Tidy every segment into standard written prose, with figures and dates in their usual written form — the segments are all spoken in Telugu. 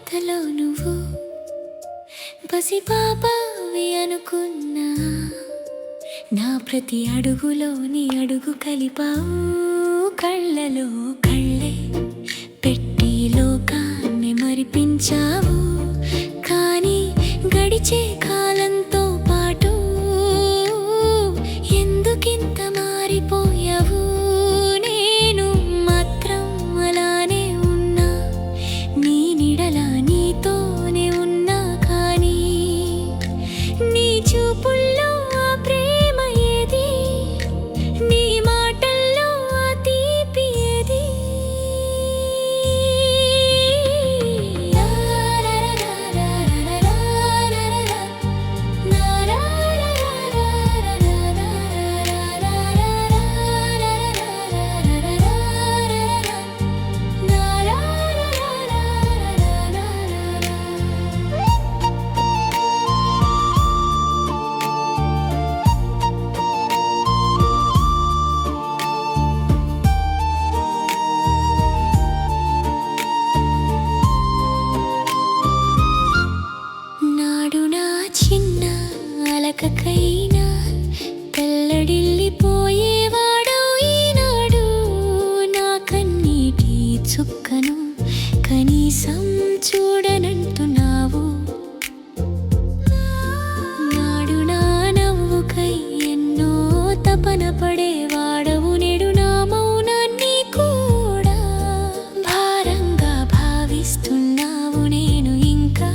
అంతలో నువ్వు పసిపాపవి అనుకున్నా. నా ప్రతి అడుగులోని అడుగు కలిపావు. కళ్ళలో కళ్ళే పెట్టి లోకాన్ని మరిపించావు. కానీ గడిచే కాలంతో పాటు ఎందుకింత మారిపోయావు? నేను మాత్రం అలానే ఉన్నా, నీ నీడల నీతోనే ఉన్నా. కానీ నీ చూపుల్లో ఆ ప్రేమ ఏది? నీ మాటల్లో ఆ తీపి ఏది? నాడు నా చిన్న అలకకైనా తెల్లడిల్లిపోయేవాడవు. ఈనాడు నా కన్నీటి చుక్కను కనీసం చూడనంటున్నావు. నాడు నా నవ్వుకై ఎన్నో తపన పడేవాడవు. నేడు నా మౌనాన్ని కూడా భారంగా భావిస్తున్నావు. నేను ఇంకా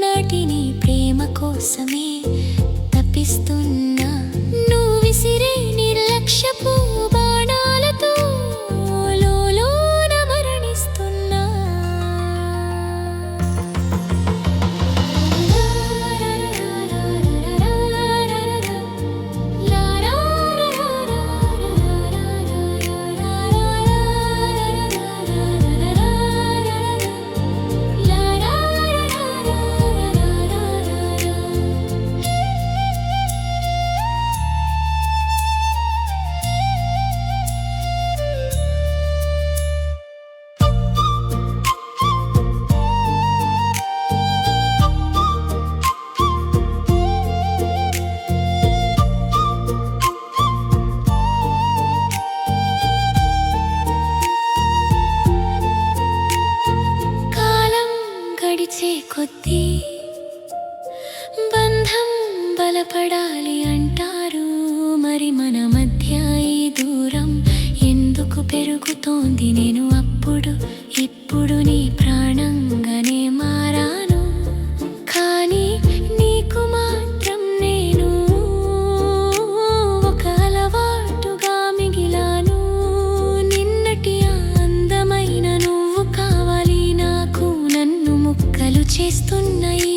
నాటిని ప్రేమ కోసమే తప్పిస్తున్నా. నువ్వు విసిరే నిర్లక్ష్యపు బాణాలతో లోలోన మరణిస్తున్నా. కాలం గడిచే కొద్దీ బంధం బలపడాలి అంటారు. మరి మన మధ్య ఈ దూరం ఎందుకు పెరుగుతోంది? నేను అప్పుడు ఇప్పుడు నీ ప్రాణంగానే మారాను. కానీ నీకు మాత్రం నేను ఒక అలవాటుగా మిగిలాను. నిన్నటి ఆ అందమైన నువ్వు కావాలి నాకు. నన్ను ముక్కలు చేస్తున్న ఈ